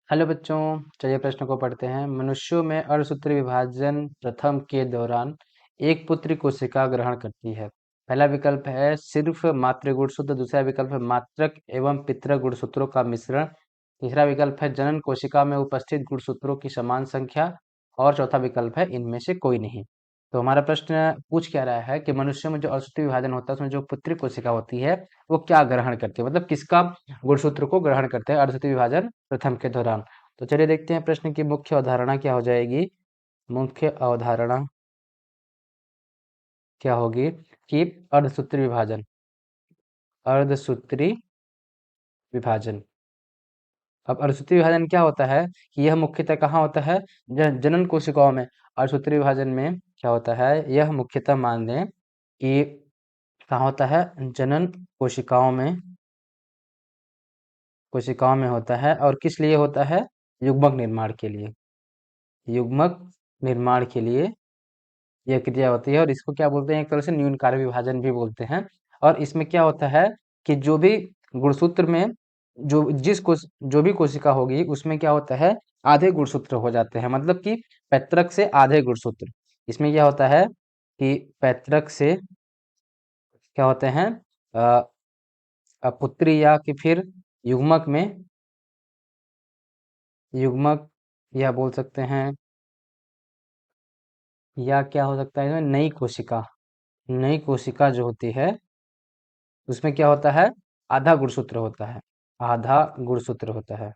Hello बच्चों, चलिए प्रश्न को पढ़ते हैं। मनुष्यों में अर्धसूत्री विभाजन प्रथम के दौरान एक पुत्री कोशिका ग्रहण करती है। पहला विकल्प है सिर्फ मातृ गुणसूत्र, दूसरा विकल्प है मात्रक एवं पितरक गुणसूत्रों का मिश्रण, तीसरा विकल्प है जनन कोशिका में उपस्थित गुणसूत्रों की समान संख्या और चौथा विकल्प है इनमें से कोई नहीं। तो हमारा प्रश्न पूछ क्या रहा है कि मनुष्यों में जो अर्धसूत्री विभाजन होता है उसमें जो पुत्री कोशिका होती है वो क्या ग्रहण करती है, मतलब किसका गुणसूत्र को ग्रहण करते हैं अर्धसूत्री विभाजन प्रथम के दौरान। तो चलिए देखते हैं प्रश्न की मुख्य अवधारणा क्या हो जाएगी। मुख्य अवधारणा क्या होगी कि अर्धसूत्री विभाजन, अर्धसूत्री विभाजन। अब अर्धसूत्री विभाजन क्या होता है कि यह मुख्यतः कहाँ होता है, जनन कोशिकाओं में। अर्धसूत्री विभाजन में क्या होता है, यह मुख्यतः मान लें कि कहाँ होता है, जनन कोशिकाओं में, कोशिकाओं में होता है। और किस लिए होता है, युग्मक निर्माण के लिए, युग्मक निर्माण के लिए यह क्रिया होती है। और इसको क्या बोलते हैं, एक तरह से न्यूनकार्य विभाजन भी बोलते हैं। और इसमें क्या होता है कि जो भी गुणसूत्र में जो भी कोशिका होगी उसमें क्या होता है, आधे गुणसूत्र हो जाते हैं, मतलब कि पैतृक से आधे गुणसूत्र। इसमें क्या होता है कि पैतृक से क्या होते हैं, पुत्री या कि फिर युग्मक में, युग्मक या बोल सकते हैं, या क्या हो सकता है, नई कोशिका, नई कोशिका जो होती है उसमें क्या होता है, आधा गुणसूत्र होता है, आधा गुणसूत्र होता है,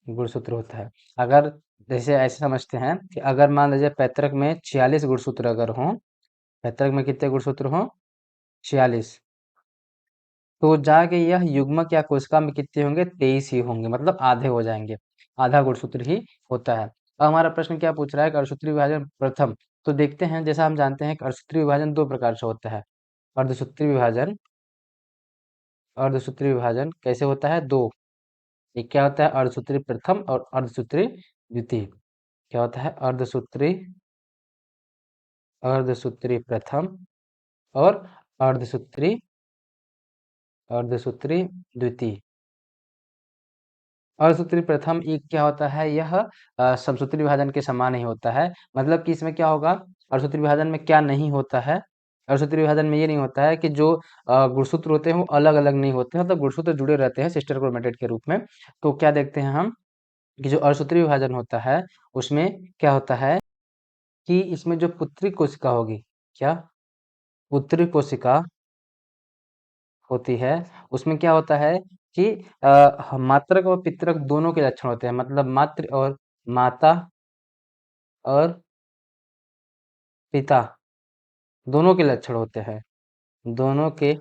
गुणसूत्र होता है। अगर जैसे ऐसे समझते हैं कि अगर मान लीजिए पैतृक में 46 गुणसूत्र अगर हों, पैतृक में कितने गुणसूत्र हों, 46, तो जाके यह युग्मक या कोशिका में कितने होंगे, 23 ही होंगे, मतलब आधे हो जाएंगे, आधा गुणसूत्र ही होता है। अब हमारा प्रश्न क्या पूछ रहा है कि अर्धसूत्री विभाजन प्रथम। तो देखते हैं, जैसा हम जानते हैं कि अर्धसूत्री विभाजन दो प्रकार से होता है। अर्धसूत्री विभाजन, अर्धसूत्री विभाजन कैसे होता है, दो। एक क्या होता है, अर्धसूत्री प्रथम और अर्धसूत्री द्वितीय। क्या होता है, अर्धसूत्री, अर्धसूत्री प्रथम और अर्धसूत्री, अर्धसूत्री द्वितीय। अर्धसूत्री प्रथम एक क्या होता है, यह समसूत्री विभाजन के समान ही होता है। मतलब कि इसमें क्या होगा, अर्धसूत्री विभाजन में क्या नहीं होता है, अर्धसूत्री विभाजन में ये नहीं होता है कि जो गुणसूत्र होते हैं वो अलग अलग नहीं होते हैं, मतलब गुणसूत्र जुड़े रहते हैं सिस्टर क्रोमेटिड के रूप में। तो क्या देखते हैं हम कि जो अर्धसूत्री विभाजन होता है उसमें क्या होता है कि इसमें जो पुत्री कोशिका होगी, क्या पुत्री कोशिका होती है, उसमें क्या होता है कि मात्रक और पितरक दोनों के लक्षण होते हैं, मतलब मातृ और माता और पिता दोनों के लक्षण होते हैं, दोनों के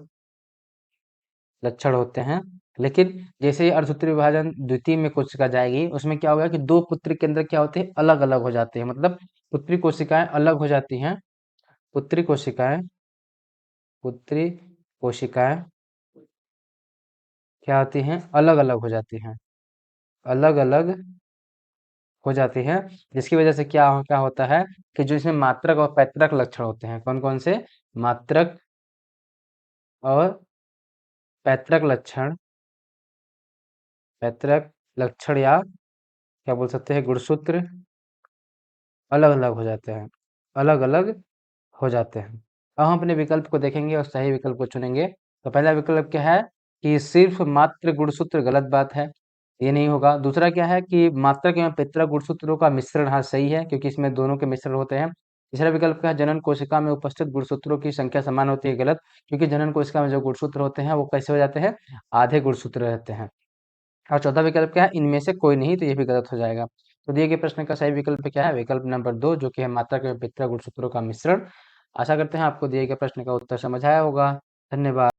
लक्षण होते हैं। लेकिन जैसे ही अर्धसूत्री विभाजन द्वितीय में कोशिका जाएगी उसमें क्या होगा कि दो पुत्री केंद्र क्या होते हैं, अलग अलग हो जाते हैं, मतलब पुत्री कोशिकाएं अलग हो जाती हैं, पुत्री कोशिकाएं, पुत्री कोशिकाएं क्या होती हैं, अलग अलग हो जाती हैं, अलग अलग हो जाती हैं। जिसकी वजह से क्या क्या होता है कि जो इसमें मात्रक और पैतृक लक्षण होते हैं, कौन कौन से, मात्रक और पैतृक लक्षण, पैतृक लक्षण या क्या बोल सकते हैं, गुणसूत्र अलग अलग हो जाते हैं, अलग अलग हो जाते हैं। अब हम अपने विकल्प को देखेंगे और सही विकल्प को चुनेंगे। तो पहला विकल्प क्या है कि सिर्फ मात्र गुणसूत्र, गलत बात है, ये नहीं होगा। दूसरा क्या है कि मात्रक एवं पितरक गुणसूत्रों का मिश्रण, हाँ सही है, क्योंकि इसमें दोनों के मिश्रण होते हैं। तीसरा विकल्प क्या है, जनन कोशिका में उपस्थित गुणसूत्रों की संख्या समान होती है, गलत, क्योंकि जनन कोशिका में जो गुणसूत्र होते हैं वो कैसे हो जाते हैं, आधे गुणसूत्र रहते हैं। और चौथा विकल्प क्या है, इनमें से कोई नहीं, तो ये भी गलत हो जाएगा। तो दिए गए प्रश्न का सही विकल्प क्या है, विकल्प नंबर 2, जो कि है मात्रक एवं पितरक गुणसूत्रों का मिश्रण। आशा करते हैं आपको दिए गए प्रश्न का उत्तर समझ आया होगा। धन्यवाद।